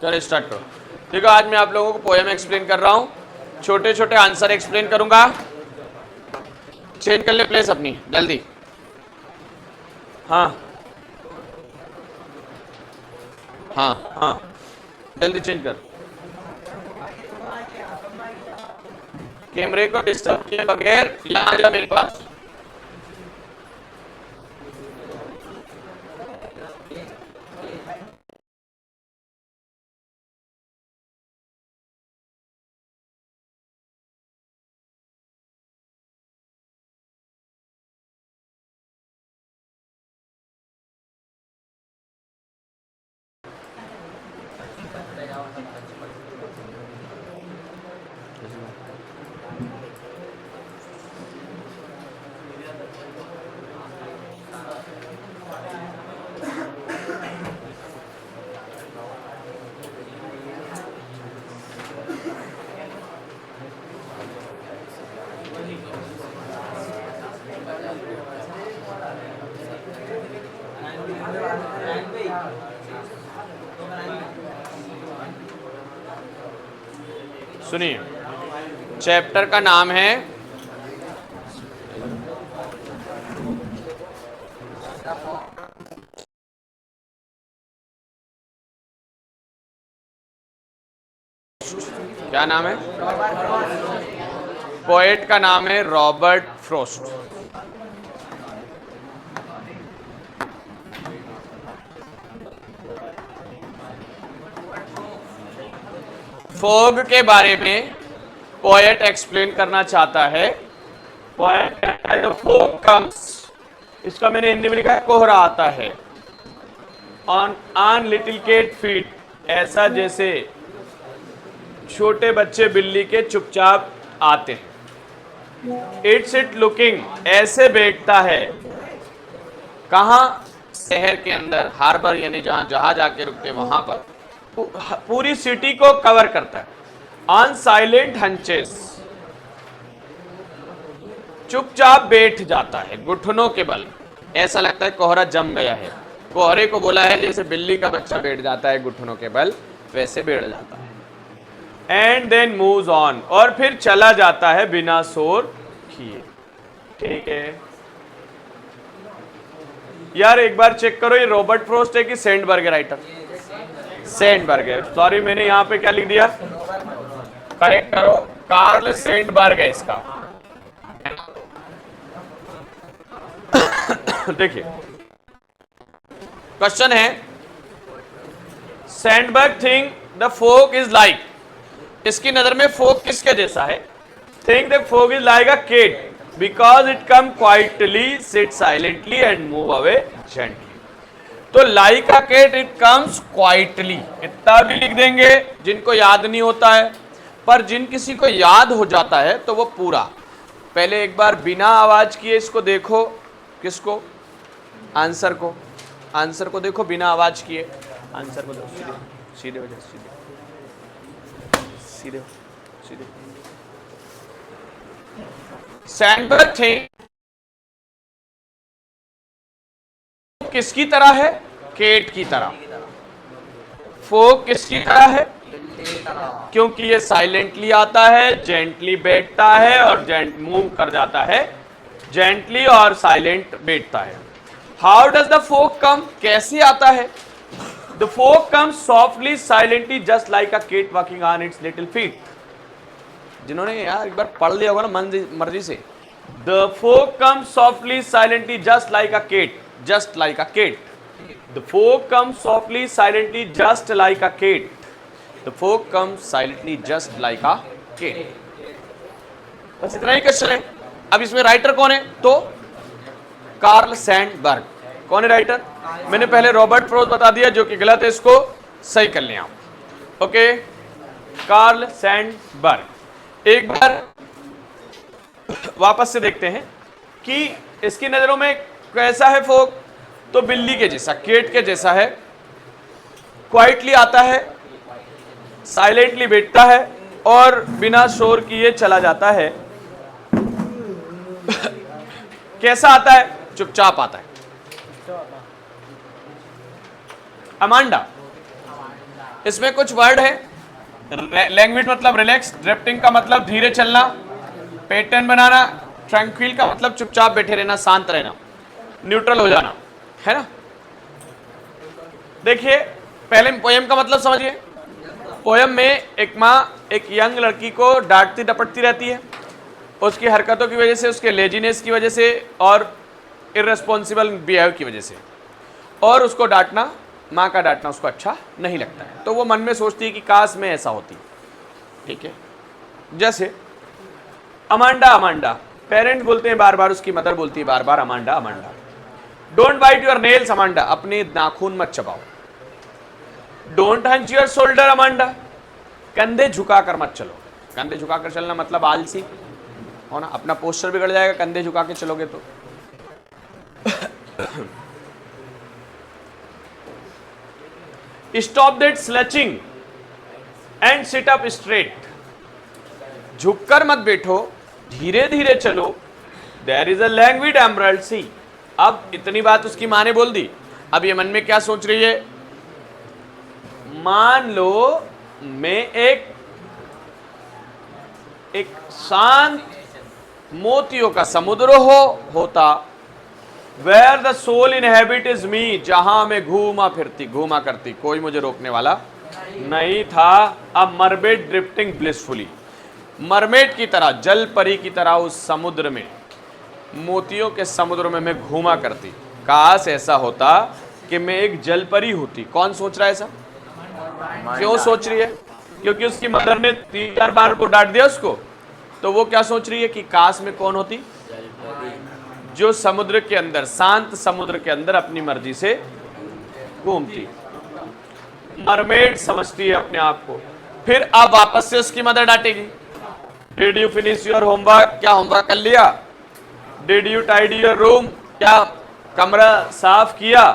चलो स्टार्ट करो। देखो आज मैं आप लोगों को पोएम एक्सप्लेन कर रहा हूँ, छोटे छोटे आंसर एक्सप्लेन करूंगा। चेंज कर ले प्लेस अपनी जल्दी। हाँ हाँ हाँ जल्दी चेंज कर। कैमरे को डिस्टर्ब किए बगैर यहाँ आ जा मेरे पास। सुनिए, चैप्टर का नाम है क्या नाम है? पोएट का नाम है रॉबर्ट फ्रॉस्ट। फॉग के बारे में पोएट एक्सप्लेन करना चाहता है। पोएट कहता है फॉग कम्स, इसका मैंने हिंदी में लिखा है कोहरा आता है। ऑन लिटिल कैट फीट, ऐसा जैसे छोटे बच्चे बिल्ली के चुपचाप आते हैं। इट्स इट लुकिंग, ऐसे बैठता है। कहाँ? शहर के अंदर, हार्बर यानी जहां जहाज आके रुकते वहां पर। पूरी सिटी को कवर करता है। ऑन साइलेंट हंचेस, चुपचाप बैठ जाता है घुटनों के बल। ऐसा लगता है कोहरा जम गया है। कोहरे को बोला है जैसे बिल्ली का बच्चा बैठ जाता है घुटनों के बल, वैसे बैठ जाता है। एंड देन मूव्स ऑन, और फिर चला जाता है बिना शोर किए। ठीक है यार, एक बार चेक करो ये रॉबर्ट फ्रॉस्ट है कि सैंडबर्ग राइटर? सैंडबर्ग है। सॉरी, मैंने यहां पे क्या लिख दिया, करेक्ट करो, कार्ल सैंडबर्ग है इसका। देखिए क्वेश्चन है, Sandburg think the fog is like, इसकी नजर में फॉग किसके जैसा है? Think the fog is like a cat because it come quietly, sit silently and move away gently. तो like a cat it comes quietly, इतना भी लिख देंगे जिनको याद नहीं होता है, पर जिन किसी को याद हो जाता है तो वो पूरा। पहले एक बार बिना आवाज किए इसको देखो, किसको? आंसर को। आंसर को देखो बिना आवाज किए, आंसर को देखो, सीधे सीधे हो जाए, सीधे सीधे। सैंडबर्ग थे किसकी तरह है? केट की तरह। फॉग किसकी तरह है? क्योंकि ये साइलेंटली आता है, जेंटली बैठता है और मूव कर जाता है, जेंटली और साइलेंट बैठता है। How does the fog come, कैसे आता है? The fog comes softly silently just like a cat walking on its little feet. जिन्होंने यार एक बार पढ़ लिया होगा ना मर्जी से, the fog comes softly silently just like a cat, just like a cat. The fog comes softly, silently, just like a cat. The fog comes silently, just like a cat. बस इतना ही क्वेश्चन है। अब इसमें writer कौन है? तो Karl Sandberg. कौन है राइटर? मैंने पहले रॉबर्ट फ्रॉस्ट बता दिया जो कि गलत है, इसको सही कर लिया। Okay, Karl Sandberg. एक बार वापस से देखते हैं कि इसकी नजरों में कैसा है फॉग। तो बिल्ली के जैसा, कैट के जैसा है, क्वाइटली आता है, साइलेंटली बैठता है और बिना शोर किए चला जाता है। कैसा आता है? चुपचाप आता है। अमांडा, इसमें कुछ वर्ड है। लैंग्वेज मतलब रिलैक्स, ड्रिफ्टिंग का मतलब धीरे चलना, पैटर्न बनाना, ट्रैंक्विल का मतलब चुपचाप बैठे रहना, शांत रहना, न्यूट्रल हो जाना, है ना। देखिए पहले पोयम का मतलब समझिए। पोयम में एक माँ एक यंग लड़की को डांटती डपटती रहती है, उसकी हरकतों की वजह से, उसके लेजीनेस की वजह से और इर्रेस्पॉन्सिबल बिहेव की वजह से, और उसको डांटना, माँ का डांटना उसको अच्छा नहीं लगता है। तो वो मन में सोचती है कि काश में ऐसा होती। ठीक है, जैसे अमांडा अमांडा, पेरेंट बोलते हैं बार बार, उसकी मदर बोलती है बार बार Amanda Amanda. Don't bite your nails Amanda, अपने नाखून मत चबाओ। Don't hunch your shoulder Amanda, कंधे झुकाकर मत चलो। कंधे झुकाकर चलना मतलब आलसी हो ना, अपना पोस्चर बिगड़ जाएगा कंधे झुका के चलोगे तो। Stop that slouching and sit up straight, झुककर मत बैठो, धीरे धीरे चलो। There is a language emerald sea. अब इतनी बात उसकी माँ ने बोल दी। अब ये मन में क्या सोच रही है, मान लो मैं एक शांत मोतियों का समुद्र होता, where the soul inhabit is me, जहां मैं घूमा करती, कोई मुझे रोकने वाला नहीं था। अब मरमेड ड्रिफ्टिंग ब्लिसफुली, मरमेड की तरह, जल परी की तरह उस समुद्र में, मोतियों के समुद्र में मैं घूमा करती। काश ऐसा होता कि मैं एक जल परी होती। कौन सोच रहा है ऐसा? क्यों सोच रही है? क्योंकि उसकी मदर ने 3-4 बार को डांट दिया उसको, तो वो क्या सोच रही है कि काश में कौन होती, जो समुद्र के अंदर, शांत समुद्र के अंदर अपनी मर्जी से घूमती। मरमेड समझती है अपने आप को। फिर अब वापस से उसकी मदर डांटेगी, did you finish your homework, क्या होमवर्क कर लिया? Did you tidy your room, क्या कमरा साफ किया?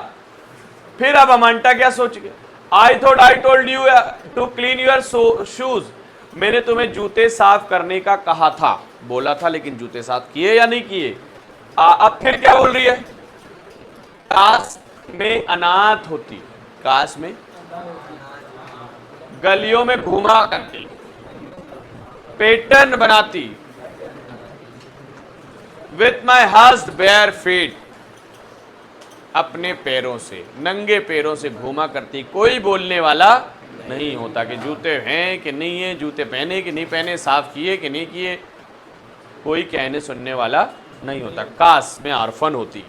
फिर अब अमांटा क्या सोच गया, I thought I told you to clean your shoes, मैंने तुम्हें जूते साफ करने का कहा था, बोला था, लेकिन जूते साफ किए या नहीं किए? अब फिर क्या बोल रही है, काश में अनाथ होती, काश में गलियों में घुमा करती, पैटर्न बनाती, विथ माई हस्ड बेयर फीट, अपने पैरों से, नंगे पैरों से घूमा करती। कोई बोलने वाला नहीं होता कि जूते हैं कि नहीं है, जूते पहने कि नहीं पहने, साफ किए कि नहीं किए, कोई कहने सुनने वाला नहीं होता। काश में ऑर्फन होती।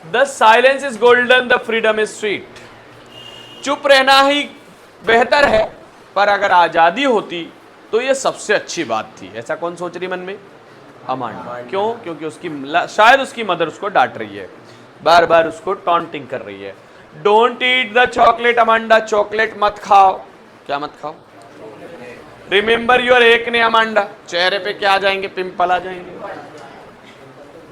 The silence is golden, the freedom is sweet, चुप रहना ही बेहतर है, पर अगर आजादी होती तो ये सबसे अच्छी बात थी। ऐसा कौन सोच रही मन में? अमांडा। क्यों? क्योंकि उसकी शायद उसकी मदर उसको डांट रही है, बार बार उसको टॉन्टिंग कर रही है। Don't eat the chocolate Amanda, chocolate मत खाओ। क्या मत खाओ? रिमेंबर योर एक्ने अमांडा, चेहरे पे क्या आ जाएंगे, पिंपल आ जाएंगे।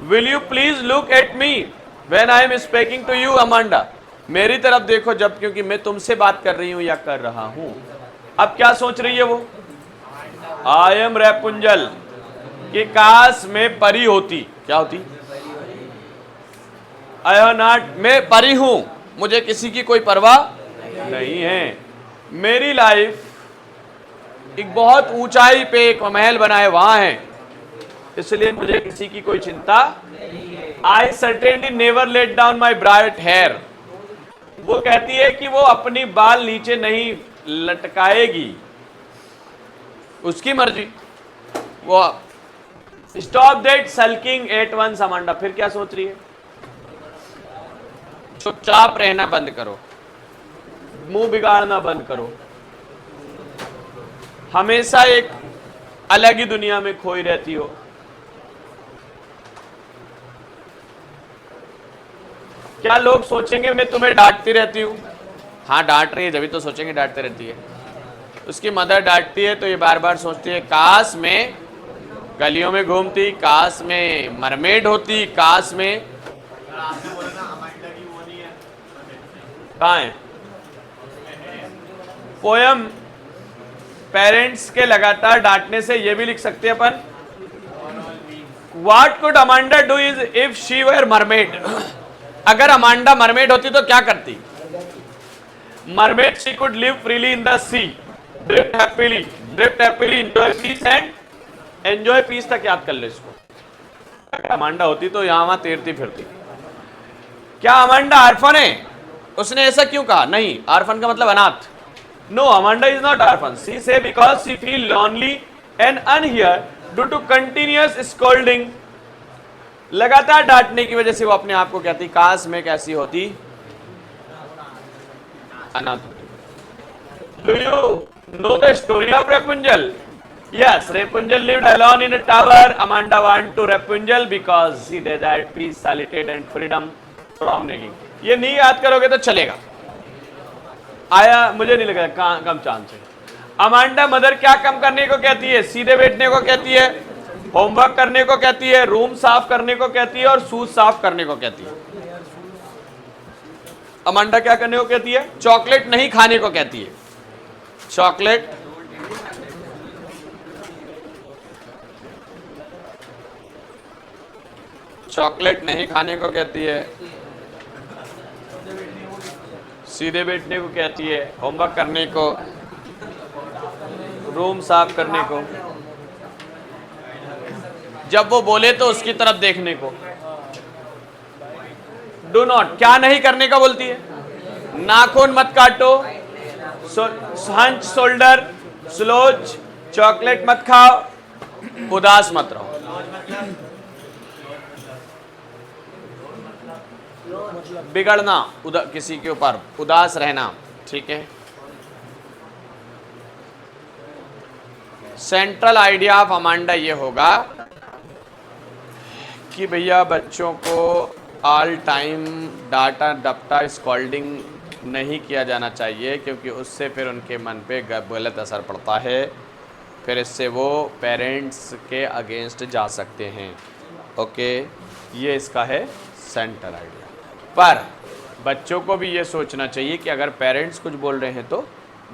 Will you please look at me when I am speaking to you Amanda, मेरी तरफ देखो जब, क्योंकि मैं तुमसे बात कर रही हूं या कर रहा हूं। अब क्या सोच रही है वो, आई एम रेपुंजल, कि काश मैं परी होती। क्या होती? आई एम नॉट, मैं परी हूं, मुझे किसी की कोई परवाह नहीं है। मेरी लाइफ एक बहुत ऊंचाई पे एक महल बनाए वहां है, इसलिए मुझे किसी की कोई चिंता। I certainly never let down my bright hair, वो कहती है कि वो अपनी बाल नीचे नहीं लटकाएगी, उसकी मर्जी। वो stop that sulking at once Amanda, फिर क्या सोच रही है, चुपचाप रहना बंद करो, मुंह बिगाड़ना बंद करो, हमेशा एक अलग ही दुनिया में खोई रहती हो। क्या लोग सोचेंगे मैं तुम्हें डांटती रहती हूं? हाँ डांट रही है, जब तो सोचेंगे डांटती रहती है। उसकी मदर डांटती है तो ये बार बार सोचती है, काश में गलियों में घूमती, काश में मरमेड होती, काश में। कहाँ है पोयम? पेरेंट्स के लगातार डांटने से ये भी लिख सकते हैं अपन, what could Amanda do is if she were mermaid, अगर अमांडा मरमेड होती तो क्या करती? Mermaid she could live freely in the sea. Drift happily, enjoy peace and enjoy peace तक याद कर लो इसको. अमांडा होती तो यहां वहां तैरती फिरती. क्या अमांडा आर्फन है? उसने ऐसा क्यों कहा? नहीं, आर्फन का मतलब अनाथ. No, Amanda is not orphan. She say because she feel lonely and unheard due to continuous scolding. लगातार डांटने की वजह से वो अपने आप को कहती काश मैं कैसी होती अनाथ. Do you know the story of Rapunzel? Yes, Rapunzel lived alone in a tower. Amanda want to Rapunzel because she desired peace, solitude and freedom from nagging. ये नहीं याद करोगे तो चलेगा. आया मुझे नहीं लगा कम चांस है. अमांडा मदर क्या कम करने को कहती है? सीधे बैठने को कहती है, होमवर्क करने को कहती है, रूम साफ करने को कहती है और शूज साफ करने को कहती है. अमांडा क्या करने को कहती है? चॉकलेट नहीं खाने को कहती है. चॉकलेट नहीं खाने को कहती है, सीधे बैठने को कहती है, होमवर्क करने को, रूम साफ करने को, जब वो बोले तो उसकी तरफ देखने को. डू नॉट क्या नहीं करने का बोलती है? नाखून मत काटो, हंच शोल्डर, स्लोच, चॉकलेट मत खाओ, उदास मत रहो. बिगड़ना, किसी के ऊपर उदास रहना. ठीक है. सेंट्रल आइडिया ऑफ अमांडा ये होगा कि भैया बच्चों को ऑल टाइम डाटा डपटा स्कॉल्डिंग नहीं किया जाना चाहिए, क्योंकि उससे फिर उनके मन पे गलत असर पड़ता है. फिर इससे वो पेरेंट्स के अगेंस्ट जा सकते हैं. ओके, ये इसका है सेंट्रल आइडिया. पर बच्चों को भी ये सोचना चाहिए कि अगर पेरेंट्स कुछ बोल रहे हैं तो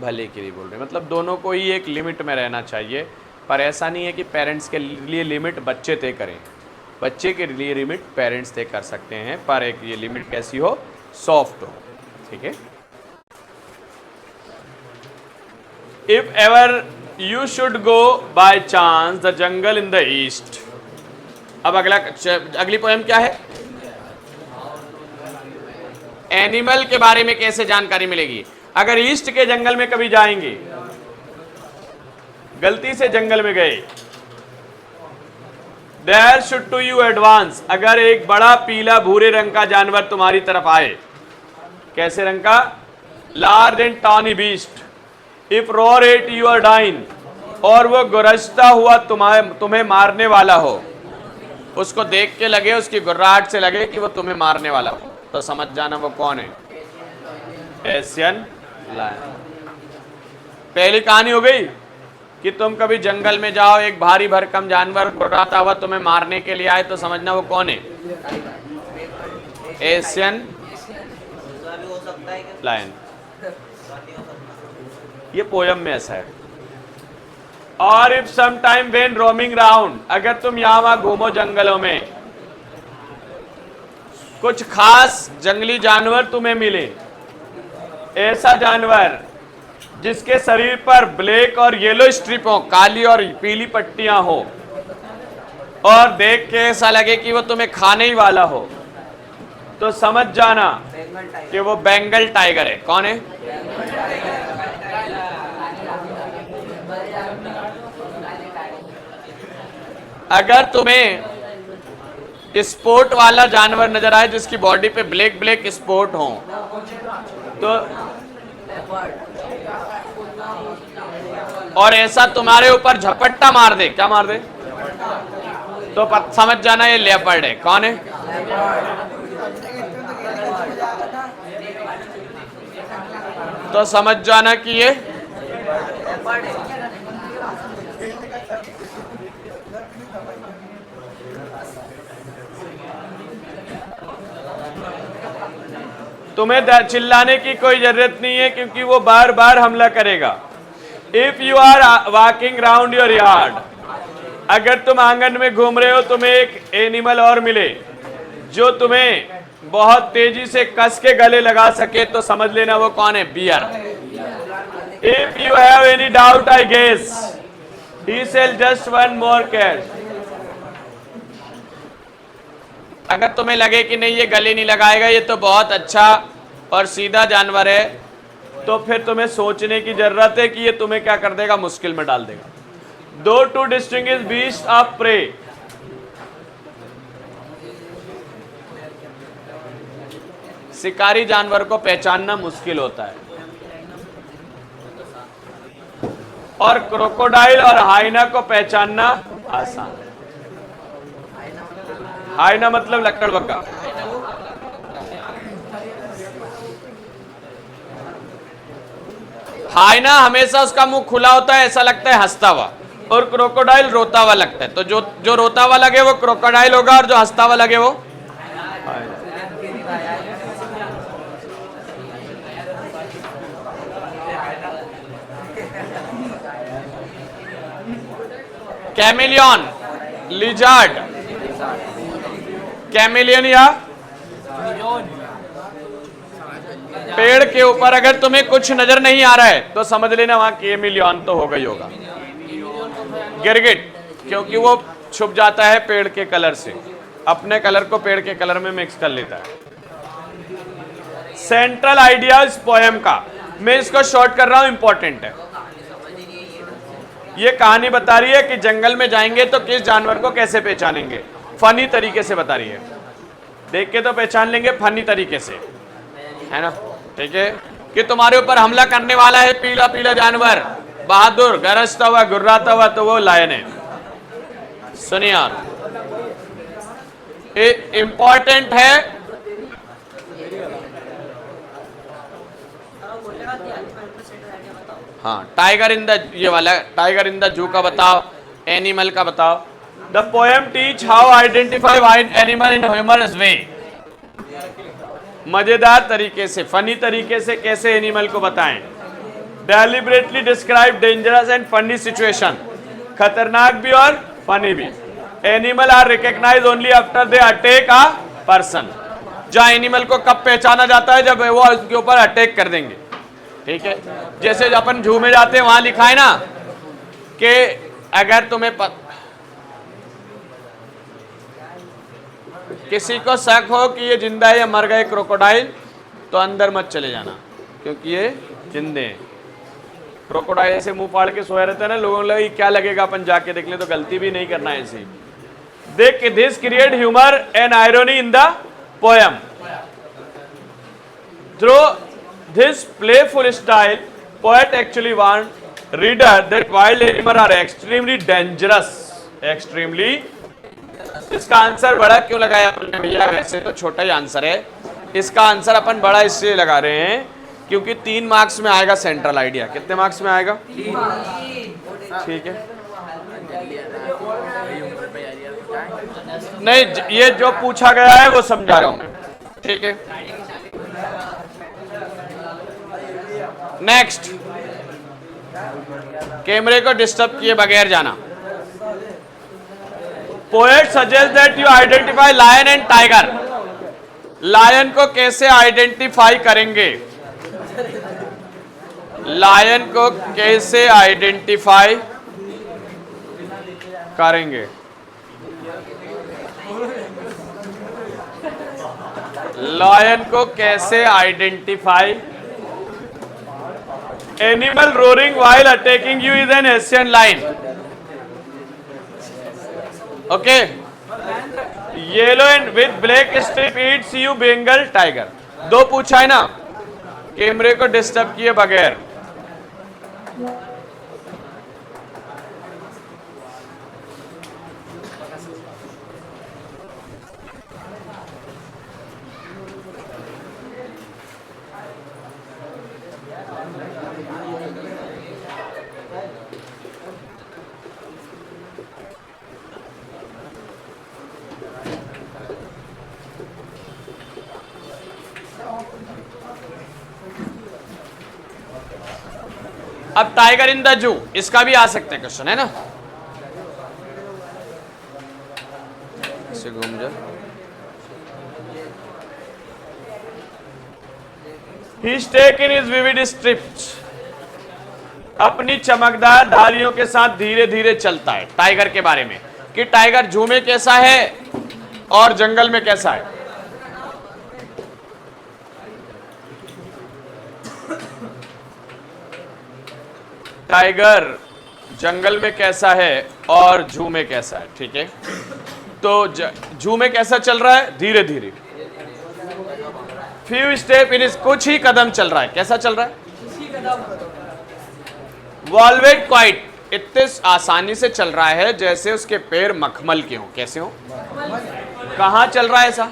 भले के लिए बोल रहे हैं. मतलब दोनों को ही एक लिमिट में रहना चाहिए. पर ऐसा नहीं है कि पेरेंट्स के लिए लिमिट बच्चे तय करें, बच्चे के लिए लिमिट पेरेंट्स तय कर सकते हैं. पर एक ये लिमिट कैसी हो? सॉफ्ट हो. ठीक है. If ever you should go by chance the jungle in the east. अब अगली पोएम क्या है? एनिमल के बारे में कैसे जानकारी मिलेगी? अगर ईस्ट के जंगल में कभी जाएंगे, गलती से जंगल में गए, there should to you advance. अगर एक बड़ा पीला भूरे रंग का जानवर तुम्हारी तरफ आए, कैसे रंग का? Large and tawny beast. If roar at your dine, और वो गुरजता हुआ तुम्हें मारने वाला हो, उसको देख के लगे, उसकी गुर्राहट से लगे कि वो तुम्हें मारने वाला हो, तो समझ जाना वो कौन है? Asian lion. पहली कहानी हो गई कि तुम कभी जंगल में जाओ, एक भारी भरकम जानवर गुर्राता हुआ तुम्हें मारने के लिए आए, तो समझना वो कौन है? Asian lion. ये पोयम में ऐसा है. और if some time when roaming round, अगर तुम यहां वहां घूमो जंगलों में, कुछ खास जंगली जानवर तुम्हें मिले, ऐसा जानवर जिसके शरीर पर ब्लैक और येलो स्ट्रिप हो, काली और पीली पट्टियां हो, और देख के ऐसा लगे कि वो तुम्हें खाने ही वाला हो, तो समझ जाना कि वो बंगाल टाइगर है. कौन है? अगर तुम्हें स्पोर्ट वाला जानवर नजर आए जिसकी बॉडी पे ब्लैक ब्लैक स्पॉट हो, तो और ऐसा तुम्हारे ऊपर झपट्टा मार दे, क्या मार दे? तो समझ जाना ये लेपर्ड है. कौन है? तो समझ जाना कि ये तुम्हें चिल्लाने की कोई जरूरत नहीं है, क्योंकि वो बार बार हमला करेगा. If you are walking round your yard, अगर तुम आंगन में घूम रहे हो, तुम्हें एक एनिमल और मिले जो तुम्हें बहुत तेजी से कस के गले लगा सके तो समझ लेना वो कौन है, bear. If you have any doubt I guess he sell just one more cash. अगर तुम्हें लगे कि नहीं ये गले नहीं लगाएगा, ये तो बहुत अच्छा और सीधा जानवर है, तो फिर तुम्हें सोचने की जरूरत है कि ये तुम्हें क्या कर देगा, मुश्किल में डाल देगा। दो to distinguish beast of prey. शिकारी जानवर को पहचानना मुश्किल होता है, और क्रोकोडाइल और हाइना को पहचानना आसान है। हाइना मतलब लकड़बग्गा। हाइना हमेशा उसका मुंह खुला होता है, ऐसा लगता है हंसता हुआ, और क्रोकोडाइल रोता हुआ लगता है। तो जो रोता हुआ लगे वो क्रोकोडाइल होगा, और जो हंसता हुआ लगे वो हाइना। कैमिलियन, लिजार्ड, कैमिलियन या पेड़ के ऊपर अगर तुम्हें कुछ नजर नहीं आ रहा है तो समझ लेना वहां कैमिलियन तो हो गई होगा। गिरगिट, क्योंकि वो छुप जाता है पेड़ के कलर से, अपने कलर को पेड़ के कलर में मिक्स कर लेता है। सेंट्रल आइडिया इस पोएम का, मैं इसको शॉर्ट कर रहा हूं, इंपॉर्टेंट है। ये कहानी बता रही है कि जंगल में जाएंगे तो किस जानवर को कैसे पहचानेंगे, फनी तरीके से बता रही है। देख के तो पहचान लेंगे, फनी तरीके से, है ना, ठीक है। कि तुम्हारे ऊपर हमला करने वाला है पीला पीला जानवर, बहादुर, गरजता हुआ, गुर्राता हुआ, तो वो लायन है। सुनिए आप, इंपॉर्टेंट है। हाँ, टाइगर इन द, ये वाला टाइगर इन द जू का बताओ, एनिमल का बताओ। The poem teach how identify wild animal in humorous way. मजेदार तरीके से, फनी तरीके से कैसे एनिमल को बताएं। Deliberately describe dangerous and funny situation, खतरनाक भी और फनी भी। Animal are recognize only after they attack a person. जहां एनिमल को कब पहचाना जाता है, जब वो उसके ऊपर अटैक कर देंगे, ठीक है। जैसे अपन जू में जाते हैं, वहां लिखा है ना कि अगर तुम्हें किसी को शक हो कि ये जिंदा है या मर गए क्रोकोडाइल, तो अंदर मत चले जाना, क्योंकि ये जिंदे हैं। क्रोकोडाइल ऐसे मुंह फाड़ के सोया रहता है ना, लोगों को लगे क्या लगेगा अपन जाके देख ले, तो गलती भी नहीं करना है ऐसे। देख, this create humour and irony in the poem through this playful style. Poet actually want reader that wild animals are extremely dangerous. Extremely. इसका आंसर बड़ा क्यों लगाया आपने भैया? वैसे तो छोटा ही आंसर है, इसका आंसर अपन बड़ा इसलिए लगा रहे हैं क्योंकि 3 मार्क्स में आएगा सेंट्रल आइडिया। कितने मार्क्स में आएगा? ठीक है, नहीं ये जो पूछा गया है वो समझा रहा हूं मैं, ठीक है। नेक्स्ट, कैमरे को डिस्टर्ब किए बगैर जाना। Poet suggest that you identify lion and tiger. Lion को कैसे आइडेंटिफाई करेंगे? लायन को कैसे आइडेंटिफाई करेंगे? लायन को कैसे identify? Animal roaring while attacking you is an Asian lion. Okay. Yellow and with black strip eats you Bengal tiger. 2 पूछा है ना, कैमरे को डिस्टर्ब किए बगैर। अब टाइगर इन द जू, इसका भी आ सकते हैं क्वेश्चन, है ना। ऐसे घूम जा, His taken his vivid strips. अपनी चमकदार धारियों के साथ धीरे धीरे चलता है। टाइगर के बारे में कि टाइगर जू में कैसा है और जंगल में कैसा है। टाइगर जंगल में कैसा है और जू में कैसा है। ठीक है, तो जू में कैसा चल रहा है, धीरे धीरे। फ्यू स्टेप इन, कुछ ही कदम चल रहा है। कैसा चल रहा है, वॉल्वेट क्वाइट, इतने आसानी से चल रहा है जैसे उसके पैर मखमल के हों। कैसे हो, कहां चल रहा है ऐसा,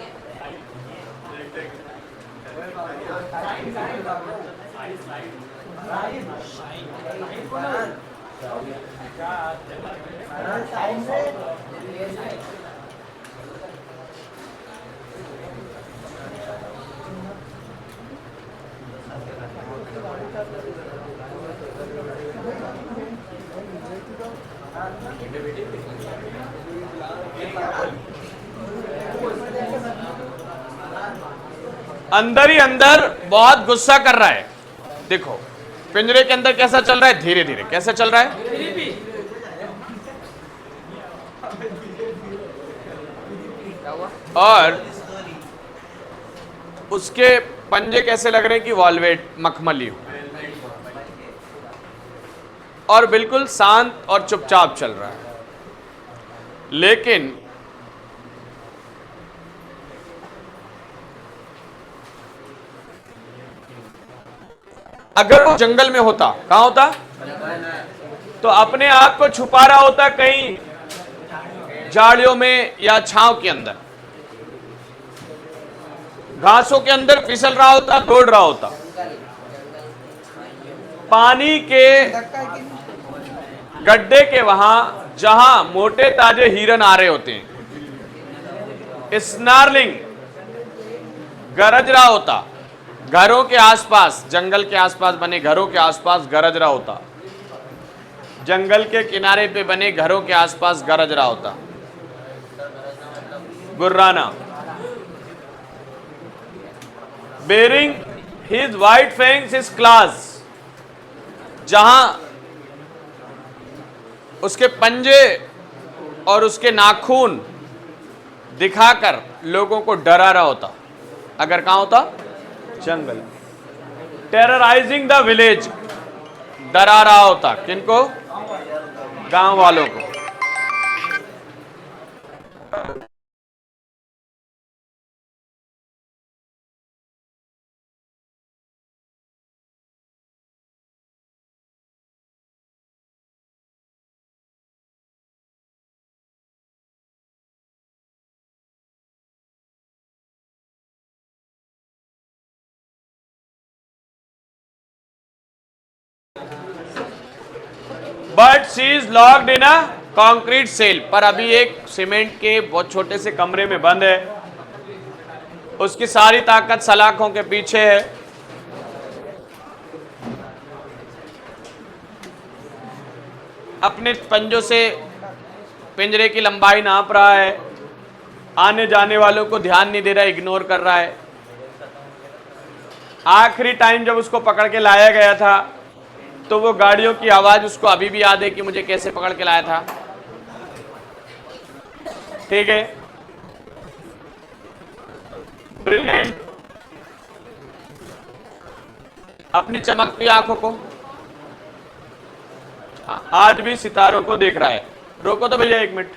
अंदर ही अंदर बहुत गुस्सा कर रहा है। देखो पिंजरे के अंदर कैसा चल रहा है, धीरे धीरे। कैसा चल रहा है, और उसके पंजे कैसे लग रहे हैं कि वॉल्वेट, मखमली हो, और बिल्कुल शांत और चुपचाप चल रहा है। लेकिन अगर वो जंगल में होता, कहां होता, तो अपने आप को छुपा रहा होता कहीं झाड़ियों में या छांव के अंदर, घासों के अंदर फिसल रहा होता, दौड़ रहा होता। पानी के गड्ढे के वहां जहां मोटे ताजे हिरन आ रहे होते हैं, स्नार्लिंग गरज रहा होता। घरों के आसपास, जंगल के आसपास बने घरों के आसपास गरज रहा होता। जंगल के किनारे पे बने घरों के आसपास गरज रहा होता, गुर्राना। Baring his white fangs his claws, जहां उसके पंजे और उसके नाखून दिखाकर लोगों को डरा रहा होता। अगर कहां होता, जंगल। टेरराइजिंग द विलेज, डरा रहा होता। किनको, गांव वालों को। But she is locked in a concrete cell, पर अभी एक सीमेंट के बहुत छोटे से कमरे में बंद है। उसकी सारी ताकत सलाखों के पीछे है। अपने पंजों से पिंजरे की लंबाई नाप रहा है। आने जाने वालों को ध्यान नहीं दे रहा, इग्नोर कर रहा है। आखिरी टाइम जब उसको पकड़ के लाया गया था तो वो गाड़ियों की आवाज उसको अभी भी याद है कि मुझे कैसे पकड़ के लाया था। ठीक है, अपनी चमकती आंखों को आज भी सितारों को देख रहा है। रोको तो भैया 1 मिनट।